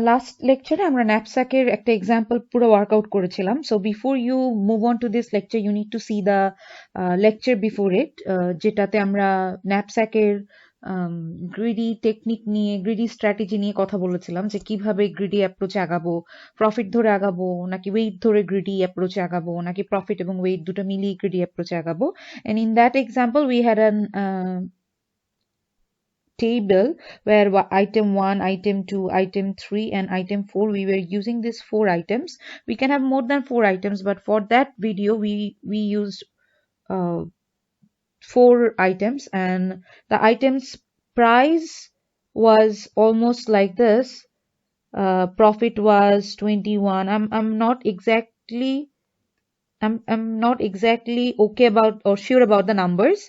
Last লেকচারে আমরা ন্যাপস্যাকের একটা এক্সাম্পল পুরো ওয়ার্কআউট করেছিলাম। So before you move on to this lecture you need to see the lecture before it, যেটাতে আমরা ন্যাপস্যাকের গ্রিডি টেকনিক নিয়ে, গ্রিডি স্ট্র্যাটেজি নিয়ে কথা বলেছিলাম, যে কিভাবে গ্রিডি অ্যাপ্রোচে আগাবো, প্রফিট ধরে আগাবো নাকি ওয়েট ধরে গ্রিডি অ্যাপ্রোচে আগাবো, নাকি প্রফিট এবং ওয়েট দুটো মিলিয়ে গ্রিডি অ্যাপ্রোচে আগাবো। And in that example we had an table where item 1, item 2, item 3 and item 4, we were using these 4 items. We can have more than 4 items, but for that video we used uh, 4 items, and the items price was almost like this. Profit was 21. I'm not exactly okay about or sure about the numbers,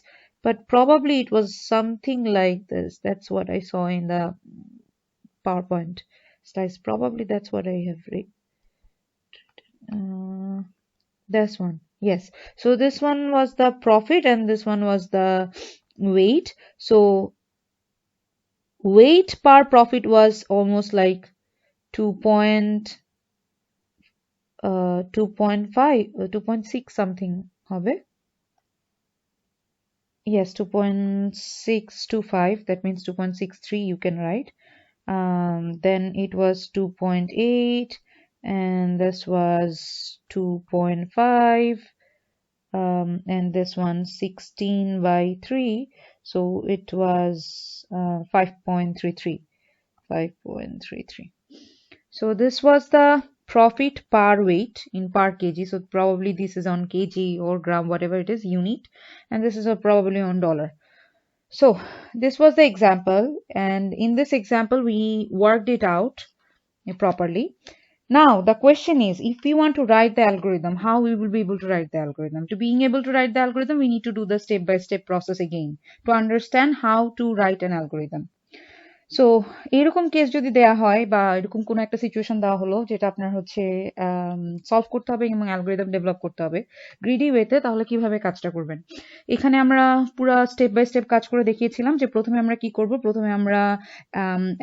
but probably it was something like this. That's what I saw in the PowerPoint slides. Probably that's what I have read. This one, yes. So this one was the profit and this one was the weight. So weight per profit was almost like 2.5, 2.6 something হবে. Yes, 2.625, that means 2.63 you can write. Then it was 2.8 and this was 2.5, and this one 16 by 3, so it was 5.33. So this was the profit per weight in per kg. So probably this is on kg or gram, whatever it is, unit, and this is probably on dollar. So this was the example, and in this example we worked it out properly. Now the question is, if we want to write the algorithm, how we will be able to write the algorithm? To being able to write the algorithm, we need to do the step-by-step process again to understand how to write an algorithm. So এরকম case যদি দেয়া হয় বা এরকম কোনো একটা situation দেওয়া হলো যেটা আপনার হচ্ছে সলভ করতে হবে এবং অ্যালগরিদম ডেভেলপ করতে হবে গ্রিডি ওয়েতে, তাহলে কিভাবে কাজটা করবেন? এখানে আমরা পুরো স্টেপ বাই স্টেপ কাজ করে দেখিয়েছিলাম যে প্রথমে আমরা কি করব। প্রথমে আমরা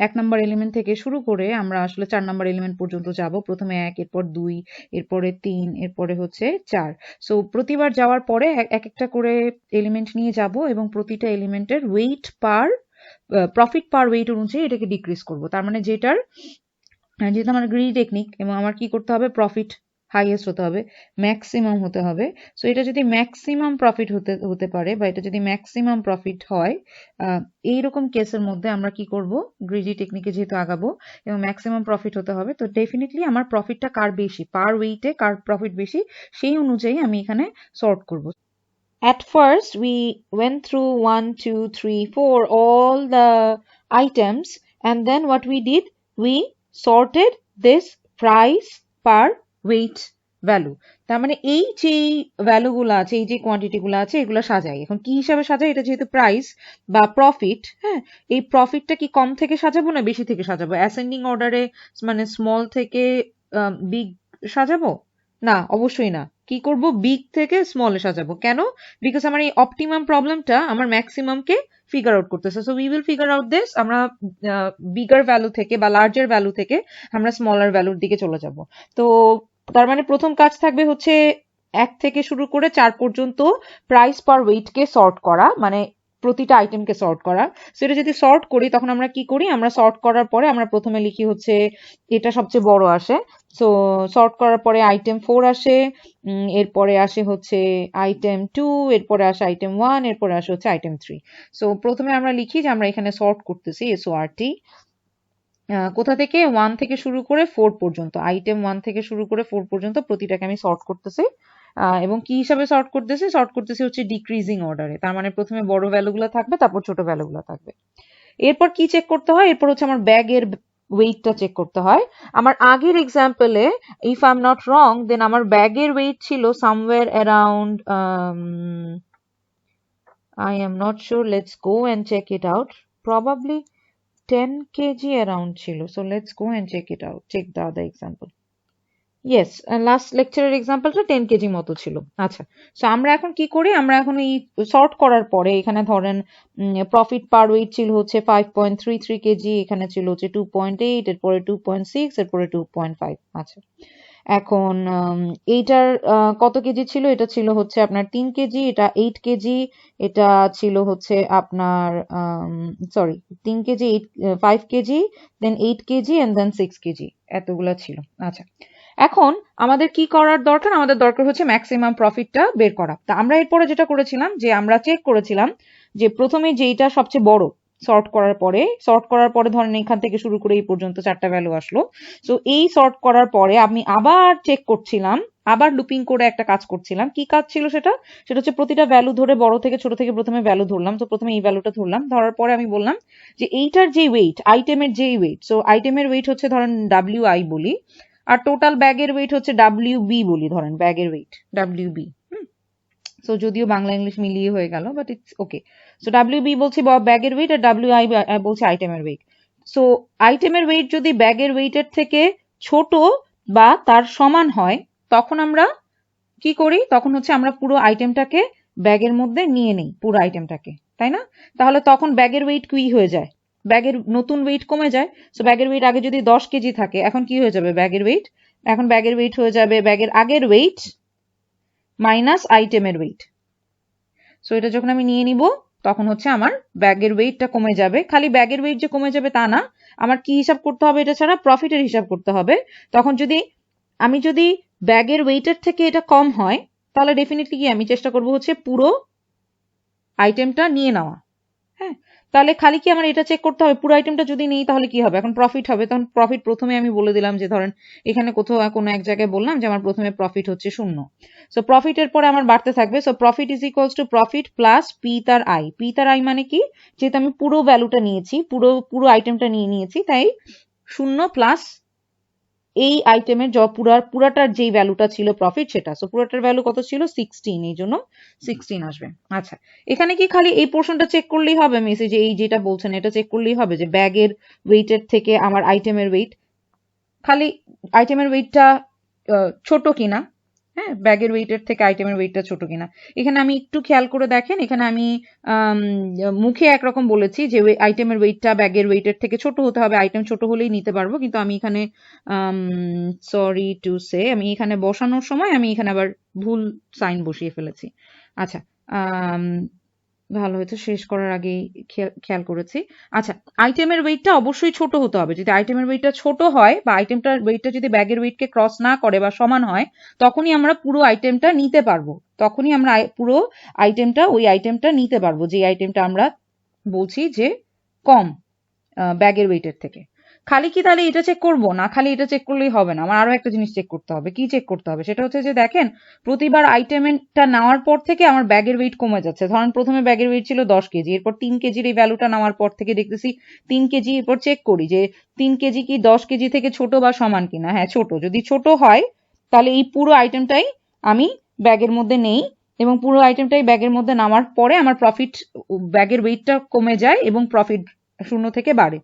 1 নম্বর এলিমেন্ট থেকে শুরু করে আমরা আসলে 4 নম্বর এলিমেন্ট পর্যন্ত যাব। প্রথমে 1, এরপর 2, এরপরে 3, এরপরে হচ্ছে 4। সো প্রতিবার যাওয়ার পরে এক একটা করে এলিমেন্ট নিয়ে যাব এবং প্রতিটা এলিমেন্টের weight per profit per weight অনুযায়ী এটাকে ডিক্রিজ করব। তার মানে যেহেতু আমার গ্রিডি টেকনিক এবং আমার কি করতে হবে, প্রফিট হাইয়েস্ট হতে হবে, ম্যাক্সিমাম হতে হবে। সো এটা যদি ম্যাক্সিমাম প্রফিট হতে পারে বা এটা যদি ম্যাক্সিমাম প্রফিট হয়, এইরকম কেসের মধ্যে আমরা কি করব, গ্রিডি টেকনিকে যেহেতু আগাবো এবং ম্যাক্সিমাম প্রফিট হতে হবে, তো ডেফিনেটলি আমার প্রফিটটা কার বেশি, পার ওয়েটে কার প্রফিট বেশি, সেই অনুযায়ী আমি এখানে সর্ট করব। At first, we went through 1, 2, 3, 4, all the items, and then what we did, we sorted this price per weight value. তার মানে এই যে ভ্যালুগুলো আছে, এই যে কোয়ান্টিটিগুলো আছে, এগুলো সাজাই। এখন কি হিসাবে সাজাই? এটা যেহেতু প্রাইস বা প্রফিট, হ্যাঁ, এই প্রফিটটা কি কম থেকে সাজাবো না বেশি থেকে সাজাবো? অ্যাসেন্ডিং অর্ডারে, মানে স্মল থেকে বিগ সাজাবো? না, অবশ্যই না। কি করব, বিগ থেকে স্মলে সাজাবো। কেন? বিকজ আমার এই অপটিমাম প্রবলেমটা আমার ম্যাক্সিমামকে ফিগার আউট করতেছে। So we will figure out this. আমরা বিগার ভ্যালু থেকে বা লার্জার ভ্যালু থেকে আমরা স্মলার ভ্যালুর দিকে চলে যাব। তো তার মানে প্রথম কাজ থাকবে হচ্ছে 1 থেকে শুরু করে 4 পর্যন্ত প্রাইস পার ওয়েটকে সর্ট করা, মানে প্রতিটা আইটেমকে সর্ট করা। সেটা যদি সর্ট করি তখন আমরা কি করি, আমরা সর্ট করার পরে আমরা প্রথমে লিখি হচ্ছে এটা সবচেয়ে বড় আসে। সো সর্ট করার পরে আইটেম 4 আসে, এরপরে আসে হচ্ছে আইটেম 2, এরপরে আসে আইটেম 1, এরপরে আসে হচ্ছে আইটেম 3। সো প্রথমে আমরা লিখি যে আমরা এখানে সর্ট করতেছি, SORT, কোথা থেকে, 1 থেকে শুরু করে 4 পর্যন্ত, আইটেম 1 থেকে শুরু করে 4 পর্যন্ত প্রতিটাকে আমি সর্ট করতেছি। এবং কি হিসাবে সর্ট করতেছি হচ্ছে ডিক্রিজিং অর্ডারে। তার মানে প্রথমে বড় ভ্যালুগুলো থাকবে, তারপর ছোট ভ্যালুগুলো থাকবে। এরপর কি চেক করতে হয়? এরপর হচ্ছে আমার ব্যাগের ওয়েটটা চেক করতে হয়। আমার আগের এক্সাম্পলে, if I am not wrong, then আমার ব্যাগের ওয়েট ছিল somewhere around, I am not sure, let's go and check it out, probably 10 kg around ছিল। So let's go and check it out, check the other example. Yes, last লেকচারের এক্সাম্পলটা 10 KG মতো ছিল। আচ্ছা, so আমরা এখন কি করি, আমরা এখন এই সর্ট করার পরে এখানে ধরেন প্রফিট পার ওয়েট ছিল হচ্ছে 5.33 কেজি, এখানে ছিল হচ্ছে 2.8, এরপরে 2.6, এরপরে 2.5। আচ্ছা, এখন এইটার কত কেজি ছিল, এটা ছিল হচ্ছে আপনার 3 কেজি, এটা 8 কেজি, এটা ছিল হচ্ছে আপনার sorry 3 kg, 5 kg, then 8 kg and then 6 kg, এতগুলা ছিল। আচ্ছা, এখন আমাদের কি করার দরকার, আমাদের দরকার হচ্ছে ম্যাক্সিমাম প্রফিটটা বের করা। তা আমরা এরপরে যেটা করেছিলাম যে আমরা চেক করেছিলাম যে প্রথমে যেইটা সবচেয়ে বড় সর্ট করার পরে ধরেন এখান থেকে শুরু করে এই পর্যন্ত 4টা ভ্যালু আসলো। সো এই সর্ট করার পরে আমি আবার চেক করছিলাম, আবার লুপিং করে একটা কাজ করছিলাম। কি কাজ ছিল সেটা, সেটা হচ্ছে প্রতিটা ভ্যালু ধরে বড় থেকে ছোট থেকে প্রথমে ভ্যালু ধরলাম। তো প্রথমে এই ভ্যালুটা ধরলাম, ধরার পরে আমি বললাম যে এইটার যে ওয়েট, আইটেমের যেই ওয়েট, সো আইটেমের ওয়েট হচ্ছে ধরেন WI বলি, আর টোটাল ব্যাগের ওয়েট হচ্ছে WB বলি, ধরেন ব্যাগের ওয়েট WB। সো যদিও বাংলা ইংলিশ মিলিয়ে হয়ে গেল, but it's okay. So WB বলছি ব্যাগের ওয়েট, আর WI বলছি আইটেমের ওয়েট। সো আইটেমের ওয়েট যদি ব্যাগের ওয়েটের থেকে ছোট বা তার সমান হয়, তখন আমরা কি করি, তখন হচ্ছে আমরা পুরো আইটেমটাকে ব্যাগের মধ্যে নিয়ে নেই, পুরো আইটেমটাকে, তাই না? তাহলে তখন ব্যাগের ওয়েট কি হয়ে যায়, ব্যাগের নতুন ওয়েট কমে যায়। সো ব্যাগের ওয়েট আগে যদি 10 কেজি থাকে, এখন কি হয়ে যাবে ব্যাগের ওয়েট, এখন ব্যাগের ওয়েট হয়ে যাবে ব্যাগের আগের ওয়েট মাইনাস আইটেমের ওয়েট। সো এটা যখন আমি নিয়ে নিব, তখন হচ্ছে আমার ব্যাগের ওয়েটটা কমে যাবে। খালি ব্যাগের ওয়েট যে কমে যাবে তা না, আমার কি হিসাব করতে হবে এটা ছাড়া, প্রফিটের হিসাব করতে হবে। তখন যদি ব্যাগের ওয়েটের থেকে এটা কম হয়, তাহলে ডেফিনেটলি কি আমি চেষ্টা করব হচ্ছে পুরো আইটেমটা নিয়ে নেওয়া। হ্যাঁ, তাহলে খালি কি আমার এটা চেক করতে হবে, পুরো আইটেমটা যদি নেই তাহলে কি হবে, এখন প্রফিট হবে। তখন প্রফিট প্রথমে আমি বলে দিলাম যে ধরেন এখানে কোথাও কোনো এক জায়গায় বললাম যে আমার প্রথমে প্রফিট হচ্ছে 0। সো প্রফিটের পরে আমার বাড়তে থাকবে। So profit is equals two profit plus P তার আই। পি তার আই মানে কি, যেহেতু আমি পুরো ভ্যালুটা নিয়েছি, পুরো আইটেমটা নিয়েছি, তাই 0 প্লাস এই আইটেমের পুরাটার যেই ভ্যালুটা ছিল প্রফিট সেটা। সো পুরাটার ভ্যালু কত ছিল 16, এই জন্য 16 আসবে। আচ্ছা, এখানে কি খালি এই পোর্শনটা চেক করলেই হবে, মেসেজে এই যেটা বলছেন এটা চেক করলেই হবে যে ব্যাগের ওয়েটের থেকে আমার আইটেমের ওয়েট, খালি আইটেমের ওয়েটটা ছোট কিনা, হ্যাঁ, ব্যাগের ওয়েটের থেকে আইটেমের ওয়েটটা ছোট কিনা। এখানে আমি একটু খেয়াল করে দেখেন, এখানে আমি মুখে একরকম বলেছি যে আইটেমের ওয়েটটা ব্যাগের ওয়েটের থেকে ছোট হতে হবে, আইটেম ছোট হলেই নিতে পারবো, কিন্তু আমি এখানে সরি টু সে আমি এখানে বসানোর সময় আমি এখানে আবার ভুল সাইন বসিয়ে ফেলেছি। আচ্ছা, ভালো হয়েছে শেষ করার আগেই খেয়াল করেছি। আচ্ছা, আইটেমের ওয়েটটা অবশ্যই ছোট হতে হবে। যদি আইটেমের ওয়েটটা ছোট হয় বা আইটেমটার ওয়েটটা যদি ব্যাগের ওয়েটকে ক্রস না করে বা সমান হয়, তখনই আমরা পুরো আইটেমটা নিতে পারবো। তখনই আমরা পুরো ওই আইটেমটা নিতে পারবো, যে আইটেমটা আমরা বলছি যে কম ব্যাগের ওয়েটের থেকে। খালি কি তাহলে এটা চেক করবো না, খালি এটা চেক করলেই হবে না, আমার আরো একটা জিনিস চেক করতে হবে। কি চেক করতে হবে, সেটা হচ্ছে যে দেখেন প্রতিবার আইটেমটা নেওয়ার পর থেকে আমার ব্যাগের ওয়েট কমে যাচ্ছে। ধরেন প্রথমে ব্যাগের ওয়েট ছিল 10 কেজি, এরপর 3 কেজির এই ভ্যালুটা নেওয়ার পর থেকে দেখতেছি 3 কেজি, এরপর চেক করি যে 3 কেজি কি 10 কেজি থেকে ছোট বা সমান কিনা। হ্যাঁ, ছোট। যদি ছোট হয় তাহলে এই পুরো আইটেমটাই আমি ব্যাগের মধ্যে নেই, এবং পুরো আইটেমটাই ব্যাগের মধ্যে নামার পরে আমার প্রফিট, ব্যাগের ওয়েটটা কমে যায় এবং প্রফিট 0 থেকে বাড়ে।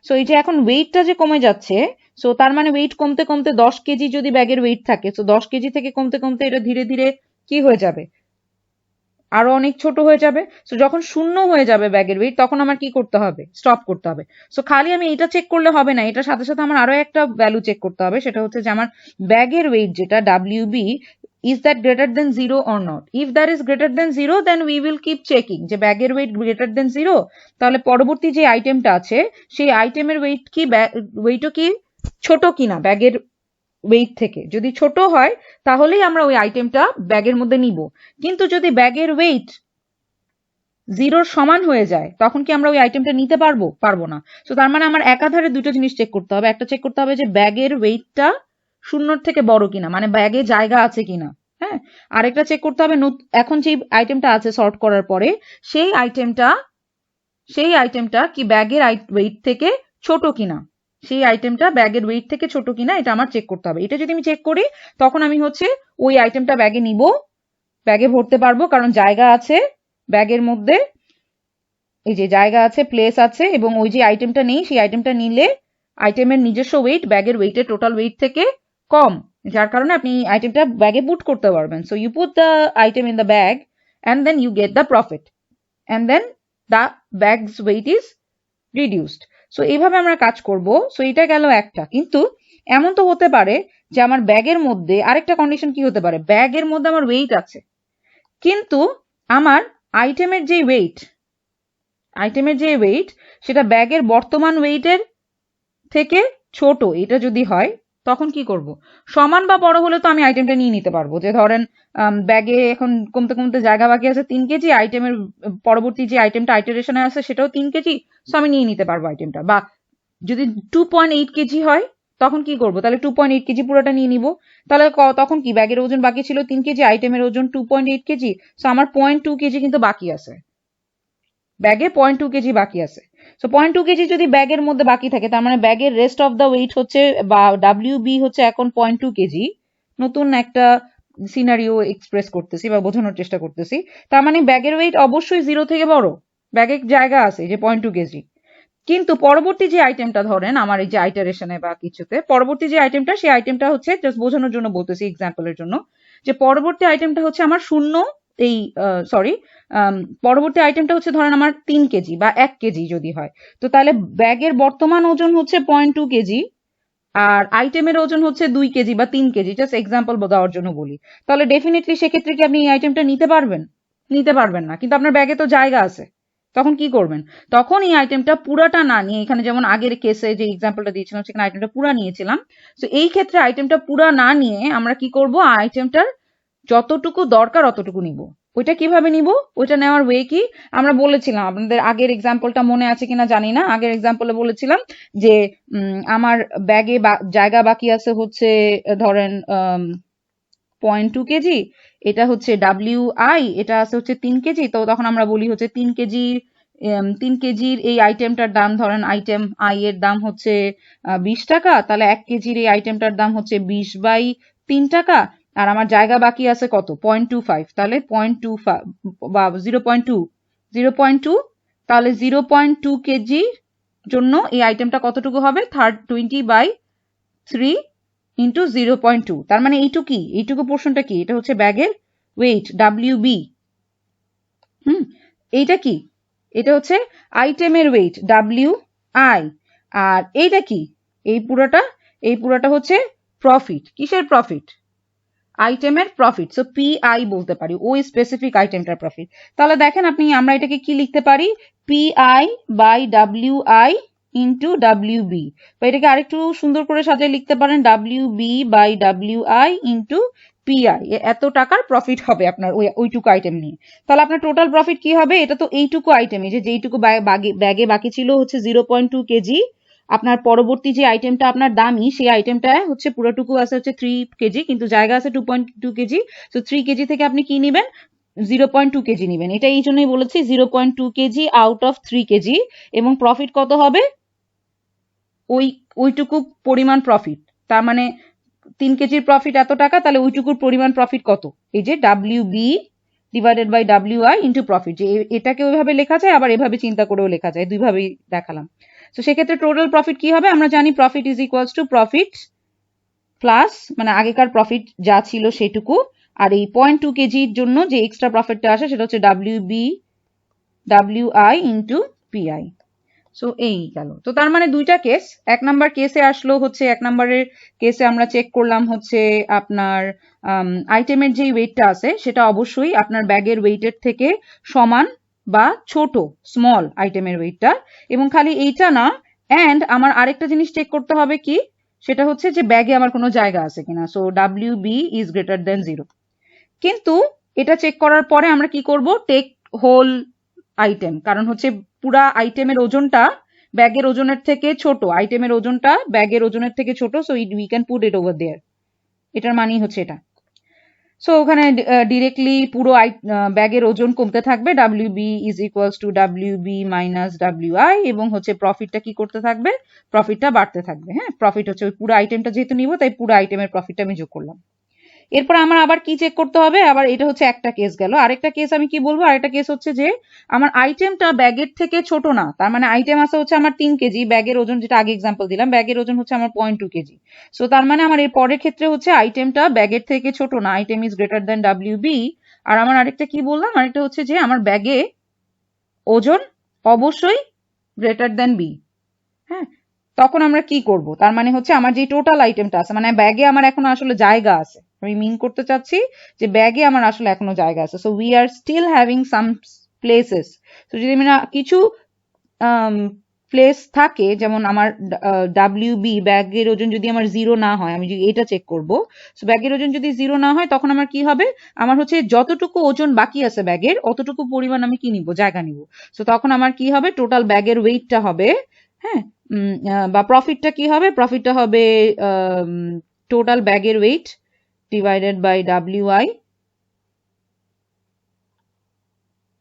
সো এই যে এখন ওয়েটটা যে কমে যাচ্ছে, সো তার মানে ওয়েট কমতে কমতে 10 কেজি যদি ব্যাগের ওয়েট থাকে, সো 10 কেজি থেকে কমতে কমতে এটা ধীরে ধীরে কি হয়ে যাবে, আরো অনেক ছোট হয়ে যাবে। সো যখন 0 হয়ে যাবে ব্যাগের ওয়েট, তখন আমার কি করতে হবে, স্টপ করতে হবে। সো খালি আমি এটা চেক করলে হবে না, এটার সাথে সাথে আমার আরো একটা ভ্যালু চেক করতে হবে, সেটা হচ্ছে যে আমার ব্যাগের ওয়েট যেটা WB, is that greater than 0 or not? If that is greater than 0, then we will keep checking যে ব্যাগের ওয়েট greater than 0, তাহলে পরবর্তী যে আইটেমটা আছে সেই আইটেমের ওয়েটও কি ছোট কিনা ব্যাগের ওয়েট থেকে। যদি ছোট হয় তাহলেই আমরা ওই আইটেমটা ব্যাগের মধ্যে নিব। কিন্তু যদি ব্যাগের ওয়েট 0 সমান হয়ে যায়, তখন কি আমরা ওই আইটেমটা নিতে পারবো না। তো তার মানে আমার একাধারে দুটো জিনিস চেক করতে হবে। একটা চেক করতে হবে যে ব্যাগের ওয়েটটা 0 থেকে বড় কিনা, মানে ব্যাগে জায়গা আছে কিনা। হ্যাঁ, আরেকটা চেক করতে হবে এখন যে আইটেমটা আছে সর্ট করার পরে সেই আইটেমটা কি ব্যাগের ওয়েট থেকে ছোট কিনা, সেই আইটেমটা ব্যাগের ওয়েট থেকে ছোট কিনা, এটা আমার চেক করতে হবে। এটা যদি আমি চেক করি, তখন আমি হচ্ছে ওই আইটেমটা ব্যাগে নিব, ব্যাগে ভরতে পারবো, কারণ জায়গা আছে ব্যাগের মধ্যে, এই যে জায়গা আছে, প্লেস আছে, এবং ওই যে আইটেমটা নেই সেই আইটেমটা নিলে আইটেমের নিজস্ব ওয়েট ব্যাগের ওয়েটের টোটাল ওয়েট থেকে কম, যার কারণে আপনি আইটেমটা ব্যাগে পুট করতে পারবেন। So you put the item in the bag and then you get the profit and then the bag's weight is reduced. সো এইভাবে আমরা কাজ করব। সো এটা গেল একটা। কিন্তু এমন তো হতে পারে যে আমার ব্যাগের মধ্যে আরেকটা কন্ডিশন কি হতে পারে, ব্যাগের মধ্যে আমার ওয়েট আছে কিন্তু আমার আইটেমের যে ওয়েট সেটা ব্যাগের বর্তমান ওয়েটের থেকে ছোট, এটা যদি হয় তখন কি করব, সমান বা বড় হলে তো আমি আইটেমটা নিয়ে নিতে পারবো। যে ধরেন ব্যাগে এখন কমতে কমতে জায়গা বাকি আছে 3 কেজি, আইটেমের পরবর্তী যে আইটেমটা আইটারেশনে আছে সেটাও 3 কেজি, সো আমি নিয়ে নিতে পারবো আইটেমটা। বা যদি 2.8 কেজি হয় তখন কি করব, তাহলে 2.8 কেজি পুরোটা নিয়ে নিব। তাহলে তখন কি ব্যাগের ওজন বাকি ছিল 3 কেজি, আইটেমের ওজন 2.8 কেজি, সো আমার 0.2 কেজি কিন্তু বাকি আছে, ব্যাগে 0.2 কেজি বাকি আছে। সো 0.2 কেজি যদি ব্যাগের মধ্যে বাকি থাকে তার মানে ব্যাগের রেস্ট অফ দ্য ওয়েট হচ্ছে বা ডাব্লিউবি হচ্ছে এখন 0.2 কেজি। নতুন একটা সিনারিও এক্সপ্রেস করতেছি বা বোঝানোর চেষ্টা করতেছি। তার মানে ব্যাগের ওয়েট অবশ্যই 0 থেকে বড়, ব্যাগের জায়গা আছে যে 0.2 কেজি। কিন্তু পরবর্তী যে আইটেমটা ধরেন আমার এই যে আইটারেশনে বা কিছুতে পরবর্তী যে আইটেমটা, সেই আইটেমটা হচ্ছে জাস্ট বোঝানোর জন্য বলতেছি এক্সাম্পলের জন্য, যে পরবর্তী আইটেমটা হচ্ছে আমার শূন্য এই সরি পরবর্তী আইটেমটা হচ্ছে ধরেন আমার 3 কেজি বা 1 কেজি যদি হয়, তো তাহলে ব্যাগের বর্তমান ওজন হচ্ছে 0.2 কেজি আর আইটেমের ওজন হচ্ছে 2 কেজি বা 3 কেজি, জাস্ট এক্সাম্পল দেওয়ার জন্য বলি। তাহলে ডেফিনেটলি সেক্ষেত্রে কি আপনি এই আইটেমটা নিতে পারবেন? নিতে পারবেন না, কিন্তু আপনার ব্যাগে তো জায়গা আছে। তখন কি করবেন, তখন এই আইটেমটা পুরাটা না নিয়ে, এখানে যেমন আগের কেসে যে এক্সাম্পলটা দিয়েছিলাম সেখানে আইটেমটা পুরা নিয়েছিলাম, তো এই ক্ষেত্রে আইটেমটা পুরা না নিয়ে আমরা কি করব, আইটেমটার যতটুকু দরকার অতটুকু নিব। ওইটা কিভাবে নিব, ওইটা নেওয়ার ওয়ে কি, আমরা বলেছিলাম, আপনাদের আগের এক্সাম্পলটা মনে আছে কিনা জানি না, আগের এক্সাম্পলে বলেছিলাম যে আমার ব্যাগে জায়গা বাকি আছে হচ্ছে ধরেন 0.2 কেজি, এটা হচ্ছে ডাব্লিউ এটা আছে হচ্ছে 3 কেজি, তো তখন আমরা বলি হচ্ছে 3 কেজির এই আইটেমটার দাম, ধরেন আইটেম আই এর দাম হচ্ছে 20 টাকা, তাহলে 1 কেজির এই আইটেমটার দাম হচ্ছে 20/3 টাকা। আর আমার জায়গা বাকি আছে কত, 0.25, তাহলে 0.25 বা 0.2, তাহলে 0.2 কেজির জন্য এই আইটেমটা কতটুকু হবে, 20/3 ইন্টু 0.2। তার মানে এইটুকু পোর্শনটা কি, এটা হচ্ছে ব্যাগের ওয়েট ডাব্লিউবি। এইটা কি, এটা হচ্ছে আইটেমের ওয়েট ডাব্লিউ আর এইটা কি, এই পুরাটা হচ্ছে প্রফিট। কিসের প্রফিট, আইটেমের প্রফিট। সো পিআই বলতে পারি, ওই স্পেসিফিক আইটেমটার প্রফিট। তাহলে দেখেন আমরা এটাকে কি লিখতে পারি, PI/WI ইন্টু ডাব্লিউবি, বা এটাকে আরেকটু সুন্দর করে সাজিয়ে লিখতে পারেন WB/WI ইন্টু পিআই। এত টাকার প্রফিট হবে আপনার ওইটুকু আইটেম নিয়ে। তাহলে আপনার টোটাল প্রফিট কি হবে, এটা তো এইটুকু আইটেম, যেইটুকু ব্যাগে বাকি ছিল হচ্ছে 0.2 কেজি, আপনার পরবর্তী যে আইটেমটা আপনার দামি, সেই আইটেমটা হচ্ছে পুরোটুকু আছে হচ্ছে 3 কেজি, কিন্তু জায়গা আছে 2.2 কেজি। তো 3 কেজি থেকে আপনি কি নিবেন, 0.2 কেজি নিবেন। এটা এই জন্যই বলেছি 0.2 কেজি আউট অফ 3 কেজি, এবং প্রফিট কত হবে, ওইটুকু পরিমাণ প্রফিট। তার মানে 3 কেজির প্রফিট এত টাকা, তাহলে ওইটুকুর পরিমাণ প্রফিট কত, এই যে WB divided by WI into profit. যে এটাকে ওইভাবে লেখা যায়, আবার এভাবে চিন্তা করেও লেখা যায়, দুইভাবেই দেখালাম। তো সেক্ষেত্রে টোটাল প্রফিট কি হবে, আমরা জানি profit is equals two profit plus মানে আগেকার প্রফিট যা ছিল সেটুকু, আর এই 0.2 কেজির জন্য যে এক্সট্রা প্রফিটটা আসে সেটা হচ্ছে ডাব্লিউআই ইন্টু পিআই। সো এই গেল। তো তার মানে দুইটা কেস, এক নাম্বার কেসে আসলো হচ্ছে, এক নাম্বারের কেসে আমরা চেক করলাম হচ্ছে আপনার আইটেমের যে ওয়েটটা আছে সেটা অবশ্যই আপনার ব্যাগের ওয়েটের থেকে সমান বা ছোট, স্মল আইটেমের ওয়েটটা। এবং খালি এইটা না, অ্যান্ড আমার আরেকটা জিনিস চেক করতে হবে কি, সেটা হচ্ছে যে ব্যাগে আমার কোনো জায়গা আছে কিনা। So WB is greater than 0। কিন্তু এটা চেক করার পরে আমরা কি করব, টেক হোল আইটেম, কারণ হচ্ছে পুরা আইটেমের ওজনটা ব্যাগের ওজনের থেকে ছোট, আইটেমের ওজনটা ব্যাগের ওজনের থেকে ছোট, so we can put it over there. এটার মানেই হচ্ছে এটা। সো ওখানে ডিরেক্টলি পুরো ব্যাগের ওজন কমতে থাকবে, WB is equals to WB minus WI, এবং হচ্ছে প্রফিটটা কি করতে থাকবে, প্রফিটটা বাড়তে থাকবে। হ্যাঁ, প্রফিট হচ্ছে ওই পুরো আইটেমটা যেহেতু নিব তাই পুরো আইটেমের প্রফিটটা আমি যোগ করলাম। এরপর আমার আবার কি চেক করতে হবে, আবার এটা হচ্ছে একটা কেস গেল। আরেকটা কেস আমি কি বলবো, আরেকটা কেস হচ্ছে যে আমার আইটেমটা ব্যাগের থেকে ছোট না, তার মানে আইটেম আছে হচ্ছে আমার 3 কেজি, ব্যাগের ওজন যেটা আগে এক্সাম্পল দিলাম, ব্যাগের ওজন হচ্ছে আমার 0.2 কেজি। সো তার মানে আমার এর পরের ক্ষেত্রে হচ্ছে আইটেমটা ব্যাগের থেকে ছোট না, item is greater than WB। আর আমার আরেকটা কি বললাম, আরেকটা হচ্ছে যে আমার ব্যাগে ওজন অবশ্যই গ্রেটার দেন বি। হ্যাঁ, তখন আমরা কি করব, তার মানে হচ্ছে আমার যে টোটাল আইটেমটা আছে, মানে ব্যাগে আমার এখনো আসলে জায়গা আছে, আমি মিন করতে চাচ্ছি যে ব্যাগে আমার আসলে এখনো জায়গা আছে। So we are still having some places. তো যদি আমি না কিছু প্লেস থাকে, যেমন আমার WB ব্যাগের ওজন যদি আমার 0 না হয়, আমি যদি এটা চেক করব, সো ব্যাগের ওজন যদি 0 না হয় তখন আমার কি হবে, আমার হচ্ছে যতটুকু ওজন বাকি আছে ব্যাগের অতটুকু পরিমাণ আমি কি নিব, জায়গা নিব। সো তখন আমার কি হবে, টোটাল ব্যাগের ওয়েটটা হবে, হ্যাঁ, বা প্রফিটটা কি হবে, প্রফিটটা হবে টোটাল ব্যাগের weight divided by WI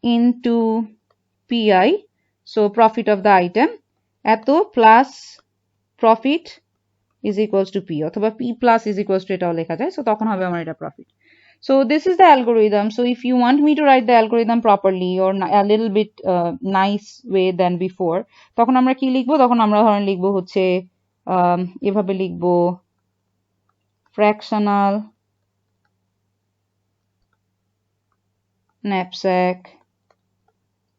into PI, so profit of the item, এত plus profit is equals to P, অথবা P plus is equals to এটাও লেখা যায়। সো তখন হবে আমার এটা profit. So this is the algorithm. So if you want me to write the algorithm properly or a little bit nice way than before, তখন আমরা কি লিখবো, তখন আমরা ধরেন লিখবো হচ্ছে এভাবে লিখবো, fractional knapsack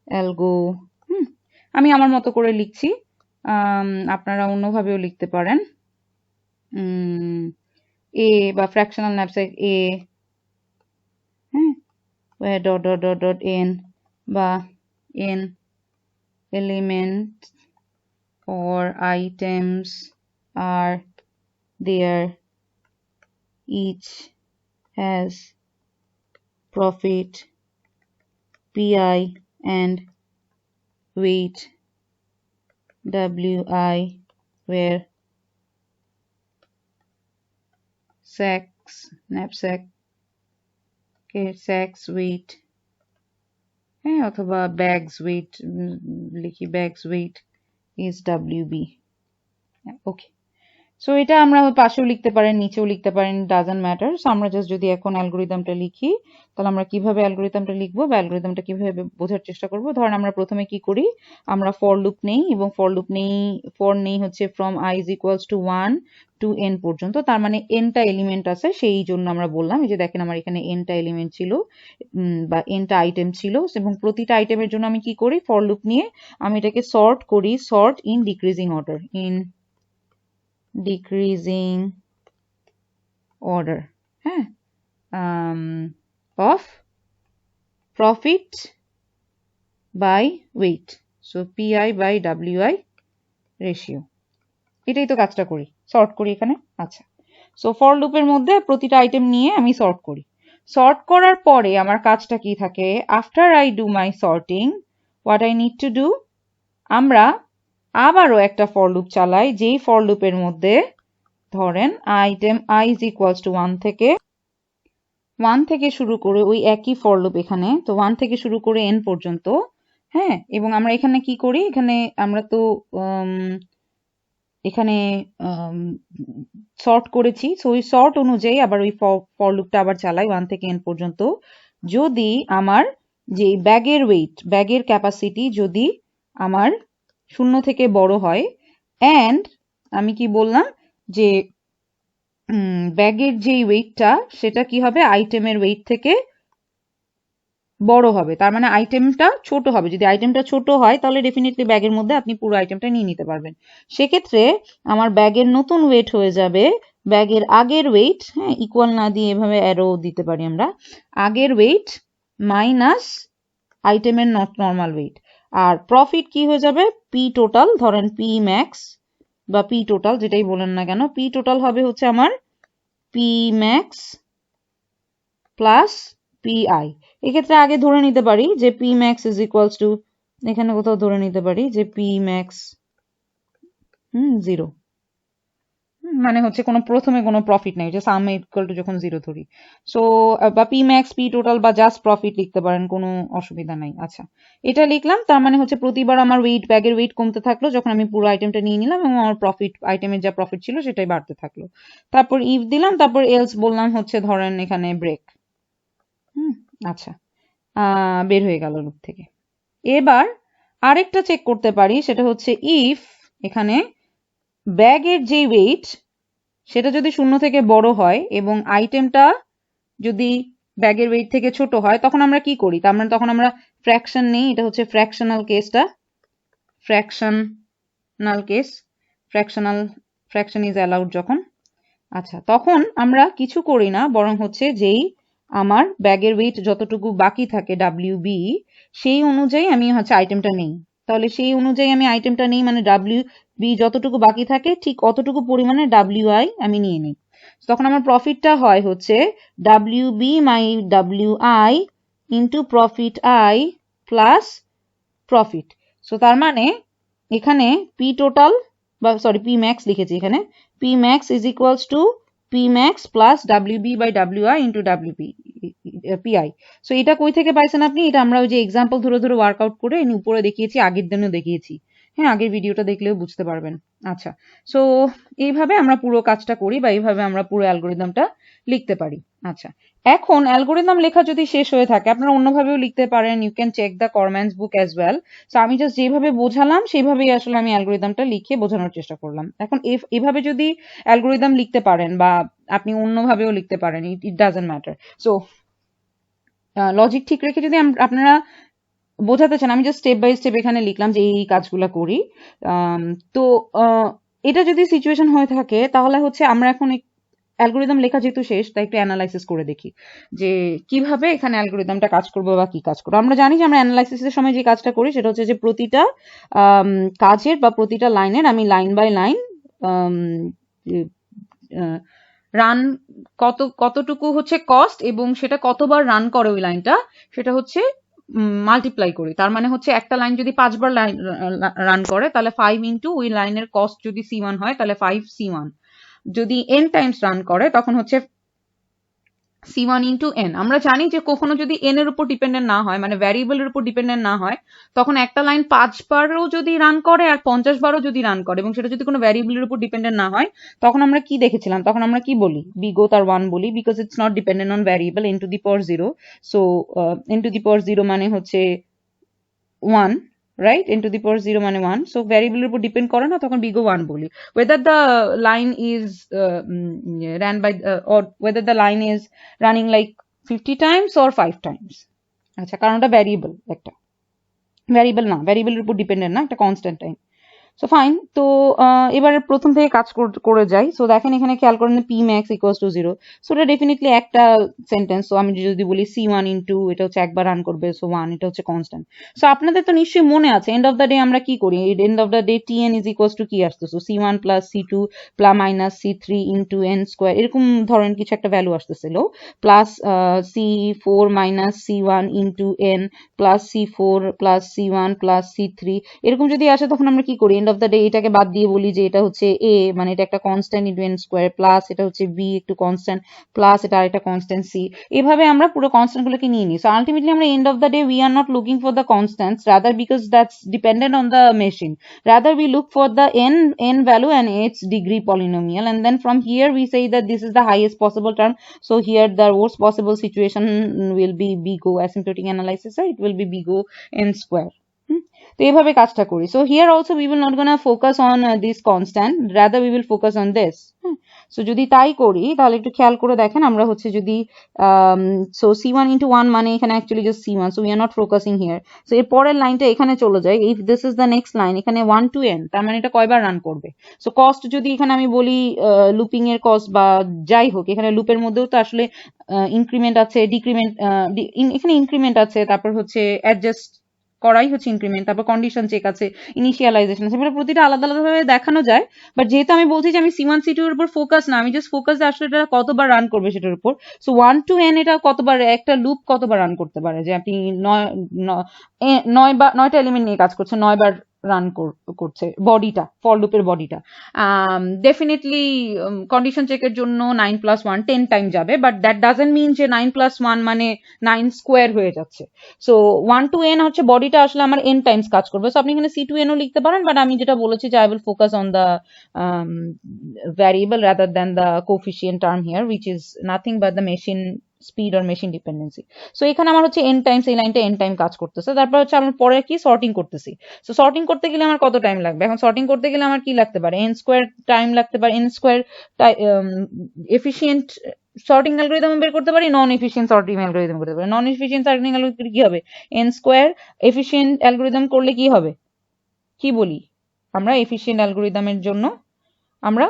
algo। আমি আমার মতো করে লিখছি, আপনারা অন্যভাবেও লিখতে পারেন। এ বা fractional knapsack A, হ্যাঁ, dot dot dot dot n বা n elements or items are there, each has profit PI and weight WI, where knapsack sacks weight, হ্যাঁ, অথবা bags weight লিখি, bags weight is WB। Okay, so এটা আমরা পাশেও লিখতে পারেন, নিচেও লিখতে পারেন, ডাজন্ট ম্যাটার। সো আমরা জাস্ট যদি এখন অ্যালগরিদমটা লিখি, তাহলে আমরা কিভাবে অ্যালগরিদমটা লিখবো বা অ্যালগরিদমটা কিভাবে বোঝার চেষ্টা করব। ধরেন আমরা প্রথমে কি করি, আমরা ফর লুপ নেই, এবং ফর নেই হচ্ছে from i is equals to 1 to n পর্যন্ত, তার মানে nটা এলিমেন্ট আছে, সেই জন্য আমরা বললাম, এই যে দেখেন আমার এখানে nটা এলিমেন্ট ছিল বা nটা আইটেম ছিল, এবং প্রতিটা আইটেমের জন্য আমি কি করি, ফর লুপ নিয়ে আমি এটাকে সর্ট করি, sort in decreasing order, in decreasing order, হ্যাঁ, of profit by weight, so PI by WI ratio, এটাই তো কাজটা করি, সর্ট করি এখানে। আচ্ছা, সো ফর লুপের মধ্যে প্রতিটা আইটেম নিয়ে আমি সর্ট করি, সর্ট করার পরে আমার কাজটা কি থাকে, after I do my sorting, what I need to do, আমরা আবারও একটা ফর লুপ চালাই, যেই ফর লুপের মধ্যে ধরেন item i is equals to 1 থেকে শুরু করে ওই একই ফর লুপ এখানে, তো 1 থেকে শুরু করে n পর্যন্ত, হ্যাঁ, এবং আমরা এখানে কি করি, এখানে আমরা তো এখানে সর্ট করেছি, সো ওই সর্ট অনুযায়ী আবার ওই ফর লুপটা আবার চালাই 1 থেকে n পর্যন্ত। যদি আমার যে ব্যাগের ওয়েট, ব্যাগের ক্যাপাসিটি যদি আমার 0 থেকে বড় হয়, অ্যান্ড আমি কি বললাম যে ব্যাগের যেই ওয়েটটা সেটা কি হবে, আইটেমের ওয়েট থেকে বড় হবে, তার মানে আইটেমটা ছোট হবে। যদি আইটেমটা ছোট হয় তাহলে ডেফিনেটলি ব্যাগের মধ্যে আপনি পুরো আইটেমটা নিয়ে নিতে পারবেন। সেক্ষেত্রে আমার ব্যাগের নতুন ওয়েট হয়ে যাবে ব্যাগের আগের ওয়েট, হ্যাঁ, ইকুয়াল না দিয়ে এভাবে অ্যারো দিতে পারি আমরা, আগের ওয়েট মাইনাস আইটেমের নর্মাল ওয়েট, আর প্রফিট কি হয়ে যাবে, পি টোটাল, ধরেন পি ম্যাক্স বা পি টোটাল যেটাই বলেন না কেন, পি টোটাল হবে হচ্ছে আমার পি ম্যাক্স প্লাস পিআই। এক্ষেত্রে আগে ধরে নিতে পারি যে P max is equals two, এখানে কোথাও ধরে নিতে পারি যে পি ম্যাক্স 0, মানে হচ্ছে কোনো প্রথমে কোনো প্রফিট নেই, যে সাম ইকুয়াল টু যখন 0 ধরি। সো বা পি ম্যাক্স, পি টোটাল বা জাস্ট প্রফিট লিখতে পারেন, কোনো অসুবিধা নাই। আচ্ছা, এটা লিখলাম। তার মানে হচ্ছে প্রতিবার আমার ব্যাগের ওয়েট কমতে থাকলো যখন আমি পুরো আইটেমটা নিয়ে নিলাম, এবং আমার প্রফিট, আইটেমের যা প্রফিট ছিল সেটাই বাড়তে থাকলো। তারপর ইফ দিলাম, তারপর এলস বললাম হচ্ছে ধরেন এখানে ব্রেক। আচ্ছা, বের হয়ে গেল লুপ থেকে। এবার আরেকটা চেক করতে পারি, সেটা হচ্ছে ইফ এখানে ব্যাগের যে ওয়েট সেটা যদি 0 থেকে বড় হয় এবং আইটেমটা যদি ব্যাগের ওয়েট থেকে ছোট হয়, তখন আমরা কি করি? তার মানে তখন আমরা ফ্র্যাকশন নেই। এটা হচ্ছে ফ্র্যাকশনাল কেসটা, fractional case, fraction is allowed যখন। আচ্ছা, তখন আমরা কিছু করি না, বরং হচ্ছে যেই আমার ব্যাগের ওয়েট যতটুকু বাকি থাকে WB, সেই অনুযায়ী আমি হচ্ছে আইটেমটা নেই। তাহলে সেই অনুযায়ী আমি আইটেমটা নেই, মানে WB যতটুকু বাকি থাকে ঠিক অতটুকু পরিমাণে WI আমি নিয়ে নিই। তখন আমার প্রফিটটা হয় হচ্ছে WB my WI into profit I plus profit. So তার মানে এখানে পি টোটাল বা সরি পি ম্যাক্স লিখেছি এখানে, P max is equals to P max plus WB by WI into WP PI। So এটা কই থেকে পাইছেন আপনি? এটা আমরা ওই যে এক্সাম্পল ধরে ধরে ওয়ার্কআউট করে উপরে দেখিয়েছি, আগের দিনও দেখিয়েছি। হ্যাঁ, আগের ভিডিওটা দেখলেও বুঝতে পারবেন। আচ্ছা, সো এইভাবে আমরা পুরো কাজটা করি, বা এইভাবে আমরা পুরো অ্যালগোরিদমটা লিখতে পারি। আচ্ছা, এখন অ্যালগোরিদম লেখা যদি শেষ হয়ে থাকে, আপনারা অন্যভাবেও লিখতে পারেন। You can check the Cormen's book as well. So আমি জাস্ট যেভাবে বোঝালাম সেইভাবেই আসলে আমি অ্যালগোরিদমটা লিখে বোঝানোর চেষ্টা করলাম। এখন এভাবে যদি অ্যালগোরিদম লিখতে পারেন, বা আপনি অন্যভাবেও লিখতে পারেন, it doesn't matter. So logic ঠিক রেখে যদি আপনারা বোঝাতে চান, আমি জাস্ট স্টেপ বাই স্টেপ এখানে লিখলাম যে এই কাজগুলো করি। তো এটা যদি সিচুয়েশন হয়ে থাকে, তাহলে হচ্ছে আমরা এখন অ্যালগোরিদম লেখা যেহেতু শেষ, তাই একটু অ্যানালাইসিস করে দেখি যে কিভাবে এখানে অ্যালগোরিদমটা কাজ করবে বা কি কাজ করবে। আমরা জানি যে আমরা অ্যানালাইসিসের সময় যে কাজটা করি সেটা হচ্ছে যে প্রতিটা কাজের বা প্রতিটা লাইনের আমি লাইন বাই লাইন রান কতটুকু হচ্ছে কস্ট এবং সেটা কতবার রান করে ওই লাইনটা, সেটা হচ্ছে মাল্টিপ্লাই করি। তার মানে হচ্ছে একটা লাইন যদি 5 বার লাইন রান করে, তাহলে 5 ইন্টু ওই লাইনের কস্ট যদি C1 হয়, তাহলে 5C1। যদি n টাইমস রান করে, তখন হচ্ছে C1 ইন্টু n। আমরা জানি যে কখনো যদি n এর উপর ডিপেন্ডেন্ট না হয়, মানে ভ্যারিয়েবলের উপর ডিপেন্ডেন্ট না হয়, তখন একটা লাইন 5 বারও যদি রান করে আর 50 বারও যদি রান করে, এবং সেটা যদি কোনো ভ্যারিয়েবলের উপর ডিপেন্ডেন্ট না হয়, তখন আমরা কি দেখেছিলাম? তখন আমরা কি বলি? বি গো তার 1 বলি, because it's not dependent on variable n to the power 0। So n to the power 0 মানে হচ্ছে 1, right? n to the power 0 মানে 1, so variable এর উপর ডিপেন্ড করে না, তখন big O 1 বলি। whether the line is ran by or whether the line is running like 50 times or 5 times। আচ্ছা, কারণ ওটা ভ্যারিয়েবল, একটা ভ্যারিয়েবল না, ভ্যারিয়েবলের উপর ডিপেন্ডেন্ট না, একটা কনস্ট্যান্ট টাইম। So fine. তো এবার প্রথম থেকে কাজ করে যাই। সো দেখেন এখানে খেয়াল করেন P max equals to 0। So এটা ডেফিনেটলি একটা সেন্টেন্স। সো আমি যদি বলি C1 ইন্টু, এটা হচ্ছে একবার রান করবে, সো 1, এটা হচ্ছে কনস্ট্যান্ট। সো আপনাদের তো নিশ্চয়ই মনে আছে এন্ড অফ দ্য ডে আমরা কি করি? End of the day Tn is equals two কি আসতো? So C1 plus C2 plus minus C3 into n square, এরকম ধরেন কিছু একটা ভ্যালু আসতেছিল, plus C4 minus C1 into n plus C4 plus C1 plus C3, এরকম যদি আসে, তখন আমরা কি করি? এন্ড অফ দ্য ডে এটাকে বাদ দিয়ে বলি যে এটা হচ্ছে a, মানে এটা একটা constant into n square, plus এটা হচ্ছে b একটু কনস্ট্যান্ট, প্লাস এটা আরেকটা কনস্ট্যান্ট c। এভাবে আমরা পুরো কনস্ট্যান্ট গুলোকে নিয়ে নিই। সো আলটিমেটলি আমরা end of the day we are not looking for the constants, rather because that's dependent on the machine, rather we look for the n value and its degree polynomial, and then from here we say that this is the highest possible term. So here the worst possible situation will be big O asymptotic analysis, it will be big O n square। তো এইভাবে কাজটা করি। So here also we will not gonna focus on this constant, rather we will focus on this. So যদি তাই করি, তাহলে একটু খেয়াল করে দেখেন, আমরা হচ্ছে যদি সো C1 ইন্টু 1 মানে এখানে actually just C1, so we are not focusing here. So এর পরের লাইনটা এখানে চলে যায়, if this is the next line, এখানে 1 টু n, তার মানে এটা কয়বার রান করবে। সো কস্ট যদি এখানে আমি বলি লুপিং এর কস্ট বা যাই হোক, এখানে লুপের মধ্যেও তো আসলে ইনক্রিমেন্ট আছে, ডিক্রিমেন্ট, এখানে ইনক্রিমেন্ট আছে, তারপর হচ্ছে অ্যাডজাস্ট করাই হচ্ছে ইনক্রিমেন্ট, তারপর কন্ডিশন চেক আছে, ইনিশিয়ালাইজেশন আছে, এগুলো প্রতিটা আলাদা আলাদাভাবে দেখানো যায়। বাট যেহেতু আমি বলছি যে আমি C1 C2 এর উপর ফোকাস না, আমি জাস্ট ফোকাস আসলে এটা কতবার রান করবে সেটার উপর। সো 1 টু n এটা কতবার, একটা লুপ কতবার রান করতে পারে, যে আপনি 9টা এলিমেন্ট নিয়ে কাজ করছেন, 9 বার রান করছে বডিটা, ফর লুপের বডিটা। ডেফিনেটলি কন্ডিশন চেকের জন্য 9+1 10 টাইম যাবে, বাট দ্যাট ডাজেন্ট মিন যে 9+1 মানে 9 স্কোয়ার হয়ে যাচ্ছে। সো 1 to n হচ্ছে বডিটা আসলে আমার n টাইমস কাজ করবে। সো আপনি এখানে c to n ও লিখতে পারেন, বাট আমি যেটা বলেছি যে I will focus on the variable rather than the coefficient term here, which is nothing but the machine speed আর মেশিন ডিপেন্ডেন্সি। সো এখানে আমার হচ্ছে n টাইমস, এই লাইনটা n টাইম কাজ করতেছে। তারপর হচ্ছে আমার পরে কি সর্টিং করতেছি। সো সর্টিং করতে গেলে আমার কত টাইম লাগবে? এখন সর্টিং করতে গেলে আমার কি লাগতে পারে? n স্কোয়ার টাইম লাগতে পারে, n square efficient sorting algorithm বের করতে পারি, নন এফিশিয়েন্ট সর্টিং অ্যালগরিদম করতে পারি। নন এফিশিয়েন্ট সর্টিং অ্যালগরিদম কি হবে? n square. এফিশিয়েন্ট অ্যালগরিদম করলে কি হবে? কি বলি আমরা এফিশিয়েন্ট অ্যালগরিদমের জন্য? আমরা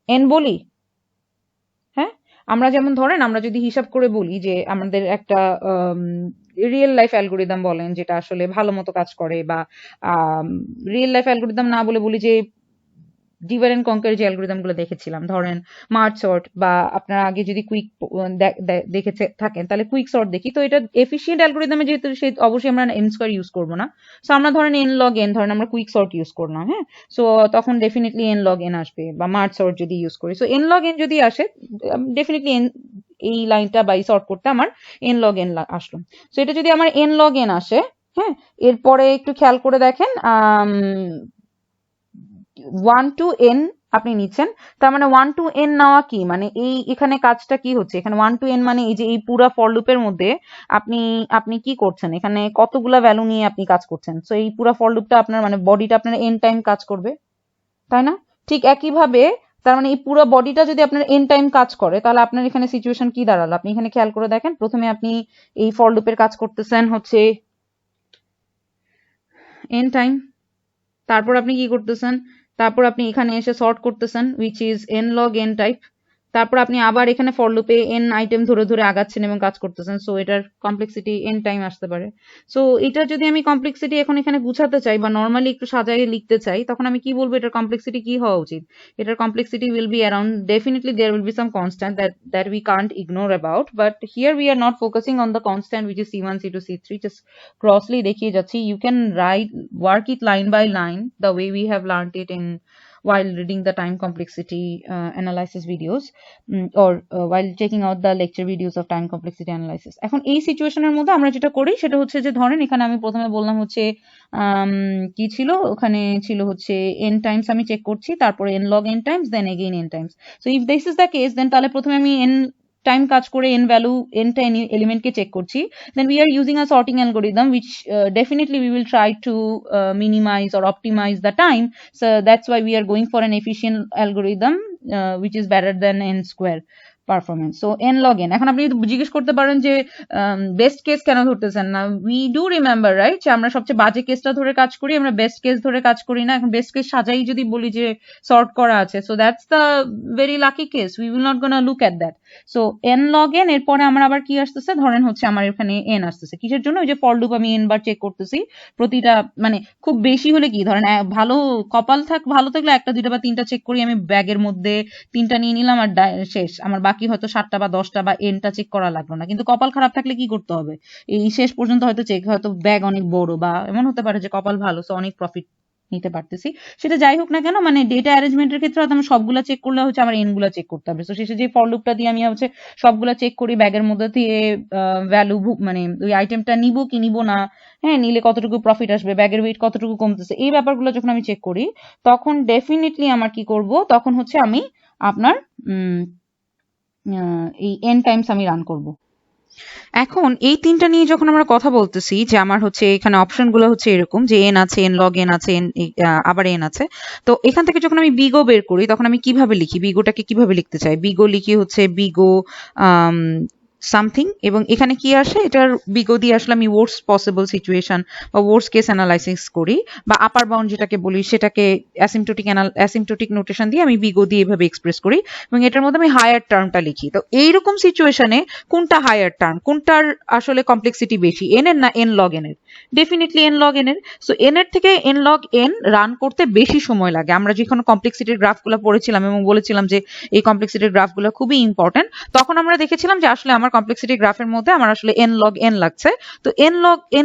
n বলি। হ্যাঁ, আমরা যেমন ধরেন আমরা যদি হিসাব করে বলি যে আমাদের একটা রিয়েল লাইফ অ্যালগরিদম বলেন যেটা আসলে ভালো মতো কাজ করে, বা রিয়েল লাইফ অ্যালগরিদম না বলে বলি যে ডিভাইড এন্ড কনকার যে অ্যালগরিদম গুলো দেখেছিলাম, ধরেন মার্জ সর্ট, বা আপনারা আগে যদি কুইক দেখে থাকেন তাহলে কুইক সর্ট দেখি। তো এটা এফিশিয়েন্ট অ্যালগরিদমে যেহেতু সেই অবশ্যই আমরা n স্কোয়ার ইউজ করবো না। সো আমরা ধরেন n log n, ধরেন আমরা কুইক সর্ট ইউজ করলাম, হ্যাঁ, সো তখন ডেফিনেটলি n log n আসবে, বা মার্জ সর্ট যদি ইউজ করি। সো n log n যদি আসে ডেফিনেটলি এই লাইনটা বাই সর্ট করতে আমার n log n আসলো। সো এটা যদি আমার n log n আসে, হ্যাঁ, এরপরে একটু খেয়াল করে দেখেন 1 to n আপনি নিচ্ছেন, তার মানে 1 to n নেওয়া কি মানে এই এখানে কাজটা কি হচ্ছে? এখানে 1 to n মানে এই যে এই পুরো ফর লুপের মধ্যে আপনি আপনি কি করছেন? এখানে কতগুলা ভ্যালু নিয়ে আপনি কাজ করছেন। সো এই পুরো ফর লুপটা আপনার মানে বডিটা আপনার n টাইম কাজ করবে, তাই না? ঠিক একইভাবে তার মানে এই পুরো বডিটা যদি আপনার n টাইম কাজ করে তাহলে আপনার এখানে সিচুয়েশন কি দাঁড়ালো? আপনি এখানে খেয়াল করে দেখেন, প্রথমে আপনি এই ফর লুপের কাজ করতেছেন হচ্ছে n টাইম, তারপর আপনি কি করতেছেন? তারপর আপনি এখানে এসে সর্ট করতেছেন which is n log n type. তারপর আপনি আবার এখানে ফর লুপে n আইটেম ধরে ধরে আগাচ্ছেন এবং কাজ করতেছেন। সো এটার কমপ্লেক্সিটি n টাইম আসতে পারে। সো এটা যদি আমি কমপ্লেক্সিটি এখন এখানে বুঝাতে চাই বা নর্মালি একটু সাজায় লিখতে চাই, তখন আমি কি বলবো এটার কমপ্লেক্সিটি কি হওয়া উচিত? এটার complexity will be around, definitely there will be some constant that we can't ignore about, but here we are not focusing on the constant which is c1 c2 c3, just crossly দেখিয়ে যাচ্ছি। You can work it line by line the way we have learned it in while reading the time complexity analysis videos, or while checking out the lecture videos of time complexity analysis. এখন এই সিচুয়েশনের মধ্যে আমরা যেটা করি সেটা হচ্ছে যে ধরেন এখানে আমি প্রথমে বললাম হচ্ছে কি ছিল, ওখানে ছিল হচ্ছে n টাইমস আমি চেক করছি, তারপরে n log n times, then again n times. So if this is the case, then তাহলে প্রথমে আমি n টাইম কাজ করে n ভ্যালু n টা এলিমেন্টকে চেক করছি, then we are using a sorting algorithm which definitely we will try to minimize or optimize the time. So that's why we are going for an efficient algorithm which is better than n square performance. So n log n। এখন আপনি জিজ্ঞেস করতে পারেন যে best case কেন ধরতেছেন না? We do remember right যে আমরা সবচেয়ে বাজে কেসটা ধরে কাজ করি, আমরা বেস্ট কেস ধরে কাজ করি না। এখন বেস্ট কেস সাজাই যদি বলি যে সর্ট করা আছে, so that's the very lucky case, we will not gonna look at that. So n log n, এরপরে আমার আবার কি আসতেছে, ধরেন হচ্ছে আমার এখানে n আসতেছে কিসের জন্য? ওই যে ফর লুপ আমি n বার চেক করতেছি, প্রতিটা মানে খুব বেশি হলে কি ধরেন ভালো কপাল ভালো থাকলে একটা দুইটা বা তিনটা চেক করি আমি, ব্যাগের মধ্যে তিনটা নিয়ে নিলাম আর শেষ, আমার বাকি হয়তো 7টা বা 10টা বা nটা চেক করা লাগলো না। কিন্তু কপাল খারাপ থাকলে কি করতে হবে? এই শেষ পর্যন্ত হয়তো চেক, হয়তো ব্যাগ অনেক বড়, বা এমন হতে পারে যে কপাল ভালো, সো অনেক প্রফিট নিতে পারতেছি। সেটা যাই হোক না কেন, মানে ডেটা অ্যারেঞ্জমেন্টের ক্ষেত্রে হয়তো আমি সবগুলা চেক করলে হচ্ছে আমার n গুলা চেক করতে হবে। তো শেষে যে ফর লুপটা দিয়ে আমি হচ্ছে সবগুলা চেক করি, ব্যাগের মধ্যে দিয়ে ভ্যালু মানে ওই আইটেমটা নিব কি নিব না, হ্যাঁ, নিলে কতটুকু প্রফিট আসবে, ব্যাগের ওয়েট কতটুকু কমতেছে, এই ব্যাপারগুলো যখন আমি চেক করি তখন ডেফিনেটলি আমার কি করব, তখন হচ্ছে আমি আপনার এই n টাইমস আমি রান করব। এখন এই তিনটা নিয়ে যখন আমরা কথা বলতেছি যে আমার হচ্ছে এখানে অপশনগুলো হচ্ছে এরকম যে n আছে, n log n আছে, আবার n আছে। তো এখান থেকে যখন আমি বিগো বের করি তখন আমি কিভাবে লিখি, বিগোটাকে কিভাবে লিখতে চাই? বিগো লিখি হচ্ছে বিগো সামথিং, এবং এখানে কি আসে, এটার বিগো দিয়ে আসলে আমি ওয়ার্স্ট পসিবল সিচুয়েশন বা ওয়ার্স্ট কেস অ্যানালাইসিস করি, বা আপার বাউন্ড যেটাকে বলি সেটাকে অ্যাসিম্পটোটিক নোটেশন দিয়ে আমি বিগো দিয়ে এভাবে এক্সপ্রেস করি, এবং এটার মধ্যে আমি হায়ার টার্মটা লিখি। তো এইরকম সিচুয়েশনে কোনটা হায়ার টার্ম, কোনটার আসলে কমপ্লেক্সিটি বেশি, n এর না n log n এর? ডেফিনেটলি n log n এর। সো n এর থেকে n log n রান করতে বেশি সময় লাগে। আমরা যখন কমপ্লেক্সিটির গ্রাফগুলো পড়েছিলাম এবং বলেছিলাম যে এই কমপ্লেক্সিটির গ্রাফগুলো খুবই ইম্পর্টেন্ট, তখন আমরা দেখেছিলাম যে আসলে আমার আমার কমপ্লেক্সিটি গ্রাফের মধ্যে আমার আসলে n log n লাগছে, তো n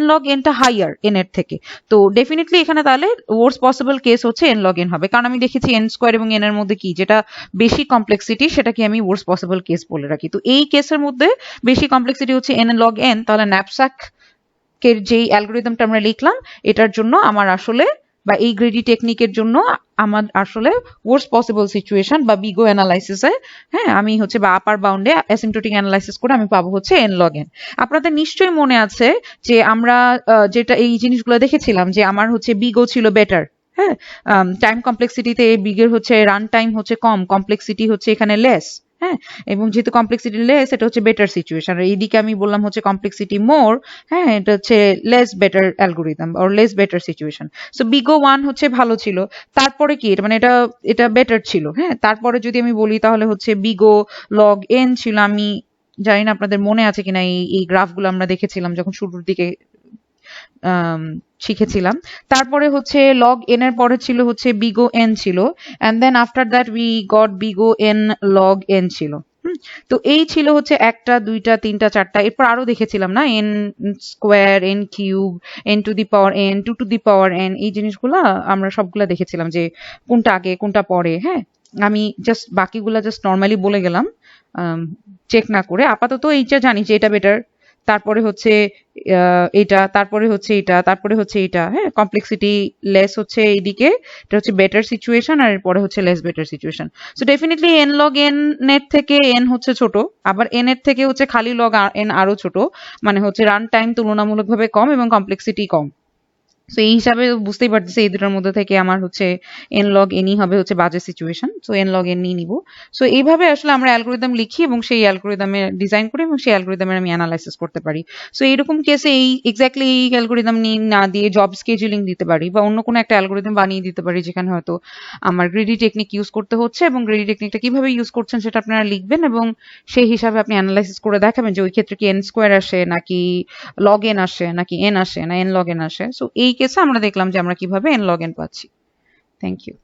log n টা হাইয়ার n এর থেকে, তো ডেফিনেটলি এখানে তাহলে ওয়ার্স্ট পসিবল কেস হচ্ছে n log n হবে, কারণ আমি দেখেছি n স্কোয়ার এবং n এর মধ্যে কি যেটা বেশি কমপ্লেক্সিটি সেটাকে আমি ওয়ার্স্ট পসিবল কেস বলে রাখি। তো এই কেসের মধ্যে বেশি কমপ্লেক্সিটি হচ্ছে n log n, তাহলে ন্যাপস্যাক এর যেই অ্যালগরিদমটা আমরা লিখলাম এটার জন্য আমার আসলে বা এই গ্রেডি টেকনিকের জন্য আমার আসলে ওয়ার্স্ট পসিবল সিচুয়েশন বা বিগো অ্যানালাইসিসে, হ্যাঁ, আমি হচ্ছে বা আপার বাউন্ডে অ্যাসিম্পটোটিক অ্যানালাইসিস করে আমি পাবো হচ্ছে n log n। আপনাদের নিশ্চয়ই মনে আছে যে আমরা যেটা এই জিনিসগুলো দেখেছিলাম যে আমার হচ্ছে বিগো ছিল বেটার, হ্যাঁ, টাইম কমপ্লেক্সিটিতে বিগের হচ্ছে রান টাইম হচ্ছে কম, কমপ্লেক্সিটি হচ্ছে এখানে লেস, হ্যাঁ, এবং যেহেতু কমপ্লেক্সিটি লেস এটা হচ্ছে বেটার সিচুয়েশন, আর এইদিকে আমি বললাম হচ্ছে কমপ্লেক্সিটি মোর, হ্যাঁ, এটা হচ্ছে less better algorithm or less better situation. So big O 1 হচ্ছে ভালো ছিল, তারপরে কি মানে এটা এটা বেটার ছিল, হ্যাঁ, তারপরে যদি আমি বলি তাহলে হচ্ছে বিগো লগ এন ছিল, আমি জানি না আপনাদের মনে আছে কিনা এই গ্রাফগুলো আমরা দেখেছিলাম যখন শুরুর দিকে শিখেছিলাম। তারপরে হচ্ছে log n এর পরে ছিল হচ্ছে বিগো n ছিল, and then after that we got বিগো n log n ছিল। তো এই ছিল হচ্ছে একটা দুইটা তিনটা চারটা, এরপর আরো দেখেছিলাম না n square, n cube, n to the power n, 2 two the power n, এই জিনিসগুলা আমরা সবগুলা দেখেছিলাম যে কোনটা আগে কোনটা পরে। হ্যাঁ, আমি জাস্ট বাকিগুলা জাস্ট নর্মালি বলে গেলাম চেক না করে। আপাতত এইটা জানি যে এটা বেটার, তারপরে হচ্ছে এটা, তারপরে হচ্ছে এটা, তারপরে হচ্ছে এটা, হ্যাঁ, কমপ্লেক্সিটি লেস হচ্ছে এইদিকে, এটা হচ্ছে বেটার সিচুয়েশন, আর এরপরে হচ্ছে less better situation. So definitely n log n এর থেকে n হচ্ছে ছোট, আবার n এর থেকে হচ্ছে খালি log n আরো ছোট, মানে হচ্ছে রান টাইম তুলনামূলকভাবে কম এবং কমপ্লেক্সিটি কম। সো এই হিসাবে বুঝতেই পারতেছি এই দুটোর মধ্যে থেকে আমার হচ্ছে n log n ই হবে হচ্ছে বাজে situation, so n log n নিয়ে নিব। সো এইভাবে আসলে আমরা অ্যালগোরিদম লিখি এবং সেই অ্যালগোরিদমে ডিজাইন করি এবং সেই অ্যালগোরিদমের আমি অ্যানালাইসিস করতে পারি। সো এইরকম কেসে এই এক্স্যাক্টলি এই অ্যালগোরিদম নিয়ে না দিয়ে জব স্কেজুলিং দিতে পারি বা অন্য কোনো একটা অ্যালগোরিদম বানিয়ে দিতে পারি যেখানে হয়তো আমার গ্রিডি টেকনিক ইউজ করতে হচ্ছে, এবং গ্রিডি টেকনিকটা কিভাবে ইউজ করছেন সেটা আপনারা লিখবেন এবং সেই হিসাবে আপনি অ্যানালাইসিস করে দেখাবেন যে ওই ক্ষেত্রে কি n স্কোয়ার আসে নাকি log n আসে নাকি n আসে না n log n আসে। সো এই কেসে আমরা দেখলাম যে আমরা কিভাবে n log n পাচ্ছি। Thank you.